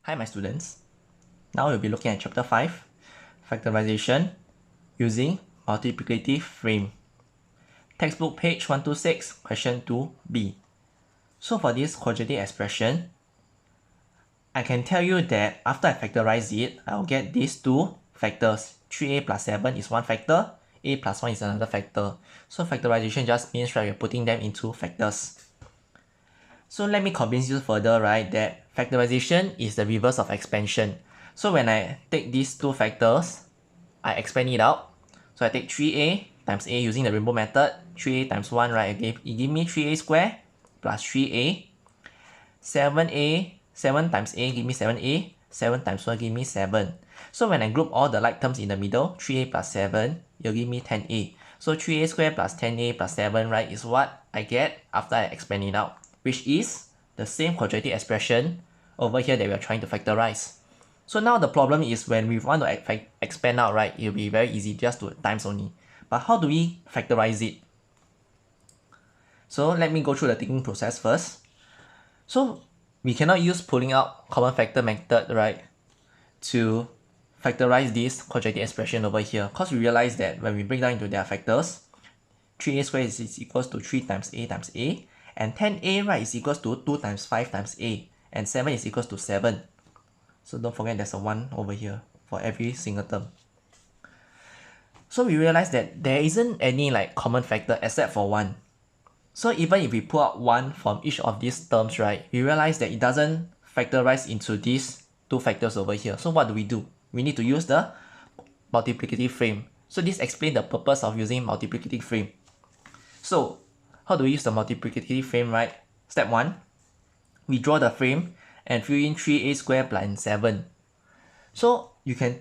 Hi my students, now we'll be looking at chapter 5, Factorization using Multiplicative Frame. Textbook page 126, question 2b. So for this quadratic expression, I can tell you that after I factorize it, I'll get these two factors. 3a plus 7 is one factor, a plus 1 is another factor. So factorization just means we're putting them into factors. So let me convince you further, right, that factorization is the reverse of expansion. So when I take these two factors, I expand it out. So I take 3a times a using the rainbow method. 3a times 1, right, it give me 3a squared plus 3a. 7a, 7 times a give me 7a. 7 times 1 give me 7. So when I group all the like terms in the middle, 3a plus 7, it'll give me 10a. So 3a squared plus 10a plus 7, right, is what I get after I expand it out, which is the same quadratic expression over here that we are trying to factorize. So now the problem is when we want to expand out, right, it'll be very easy just to times only. But how do we factorize it? So let me go through the thinking process first. So we cannot use pulling out common factor method, right, to factorize this quadratic expression over here, because we realize that when we break down into their factors, 3a squared is equals to 3 times a, and 10a, right, is equals to 2 times 5 times a, and 7 is equals to 7. So don't forget there's a 1 over here for every single term. So we realize that there isn't any like common factor except for 1. So even if we pull out 1 from each of these terms, right, we realize that it doesn't factorize into these two factors over here. So what do? We need to use the multiplicative frame. So this explains the purpose of using multiplicative frame. So how do we use the multiplicative frame, right? Step 1, we draw the frame and fill in 3a squared plus 7. So you can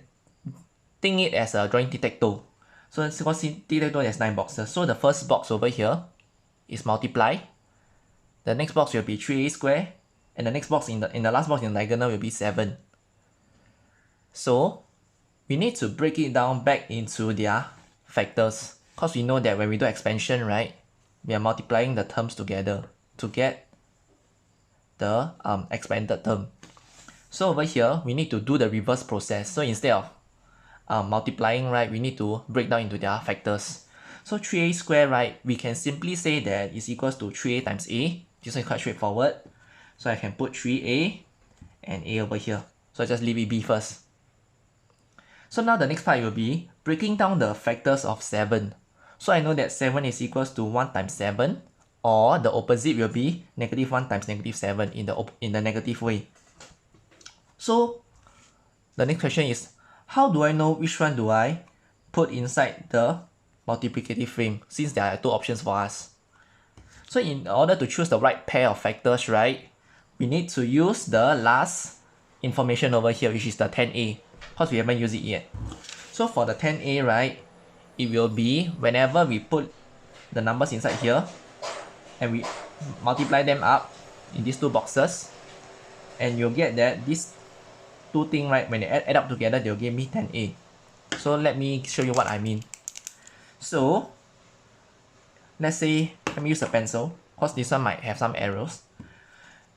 think it as a drawing tic-tac-toe. So because tic-tac-toe there's 9 boxes. So the first box over here is multiply. The next box will be 3a squared, and the next box in the last box in the diagonal will be 7. So we need to break it down back into their factors, because we know that when we do expansion, right, we are multiplying the terms together to get the expanded term. So over here we need to do the reverse process. So instead of multiplying, right, we need to break down into their factors. So 3a squared, right, we can simply say that is equals to 3a times a. This one is quite straightforward. So I can put 3a and a over here. So I just leave it b first. So now the next part will be breaking down the factors of 7. So I know that 7 is equals to 1 times 7, or the opposite will be negative 1 times negative 7 in the negative way. So the next question is, how do I know which one do I put inside the multiplicative frame, since there are two options for us? So in order to choose the right pair of factors, right, we need to use the last information over here, which is the 10a, because we haven't used it yet. So for the 10a, right, it will be whenever we put the numbers inside here and we multiply them up in these two boxes, and you'll get that these two things, right, when they add up together, they'll give me 10a. So let me show you what I mean. So let's say, let me use a pencil, because this one might have some errors.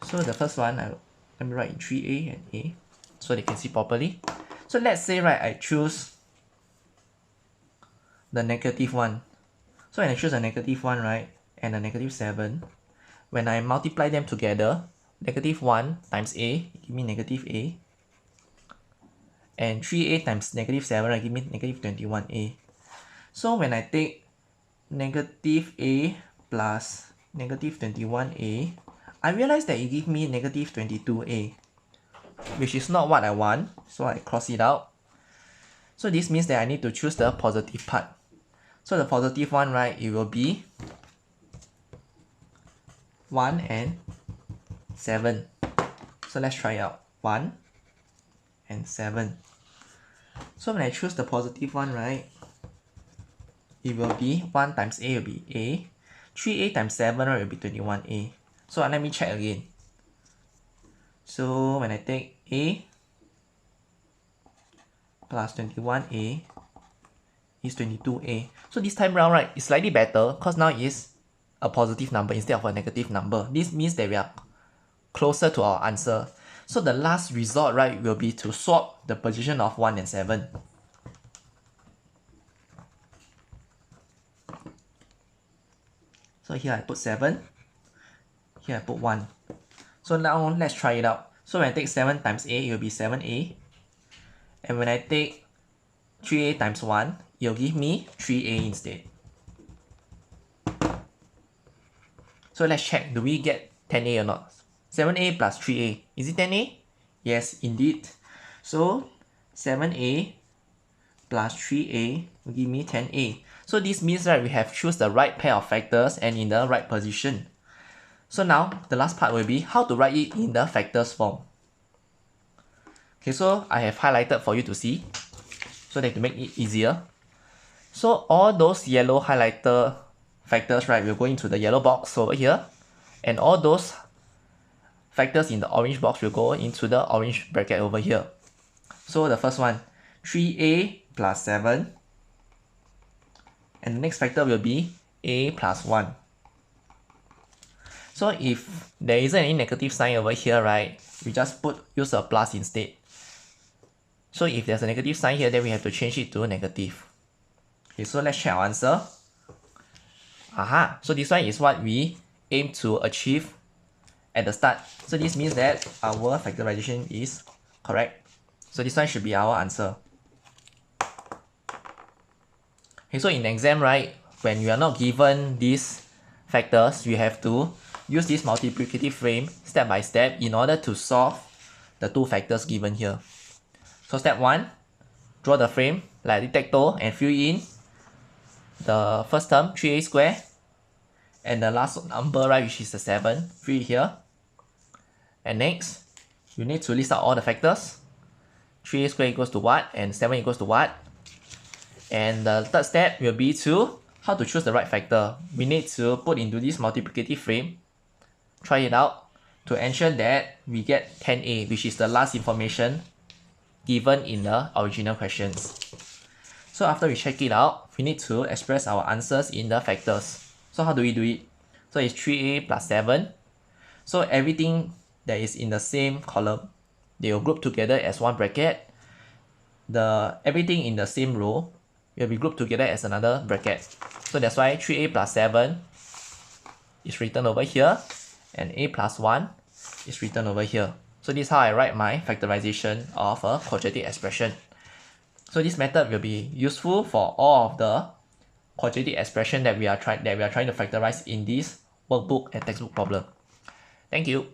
So the first one, let me write in 3a and a, so they can see properly. So let's say, right, I choose the negative 1. So when I choose a negative 1, right, and a negative 7, when I multiply them together, negative 1 times a, give me negative a, and 3a times negative 7, right, give me negative 21a. So when I take negative a plus negative 21a, I realize that it gives me negative 22a, which is not what I want, so I cross it out. So this means that I need to choose the positive part. So the positive one, right, it will be 1 and 7. So let's try out 1 and 7. So when I choose the positive one, right, it will be 1 times a will be a, 3a times 7, right, will be 21a. So let me check again. So when I take a plus 21a is 22a. So this time round, right, it's slightly better because now it's a positive number instead of a negative number. This means that we are closer to our answer. So the last resort, right, will be to swap the position of 1 and 7. So here I put 7, here I put 1. So now let's try it out. So when I take 7 times A, it will be 7A. And when I take 3A times 1, it will give me 3A instead. So let's check, do we get 10A or not? 7A plus 3A, is it 10A? Yes, indeed. So 7A plus 3A will give me 10A. So this means that we have choose the right pair of factors and in the right position. So now the last part will be how to write it in the factors form. Okay, so I have highlighted for you to see, so that to make it easier. So all those yellow highlighter factors, right, will go into the yellow box over here, and all those factors in the orange box will go into the orange bracket over here. So the first one, 3A plus 7, and the next factor will be A plus 1. So if there isn't any negative sign over here, right, we just use a plus instead. So if there's a negative sign here, then we have to change it to negative. Okay, so let's check our answer. Aha, so this one is what we aim to achieve at the start. So this means that our factorization is correct. So this one should be our answer. Okay, so in exam, right, when you are not given these factors, you have to use this multiplicative frame step by step in order to solve the two factors given here. So step 1, draw the frame like tic-tac-toe and fill in the first term, 3A square, and the last number, right, which is the 7, fill it here. And next, you need to list out all the factors. 3A square equals to what, and 7 equals to what. And the third step will be to how to choose the right factor. We need to put into this multiplicative frame, try it out, to ensure that we get 10A, which is the last information given in the original questions. So after we check it out, we need to express our answers in the factors. So how do we do it? So it's 3A plus 7. So everything that is in the same column, they will group together as one bracket. Everything in the same row will be grouped together as another bracket. So that's why 3A plus 7 is written over here, and A plus 1 is written over here. So this is how I write my factorization of a quadratic expression. So this method will be useful for all of the quadratic expression that we are trying to factorize in this workbook and textbook problem. Thank you.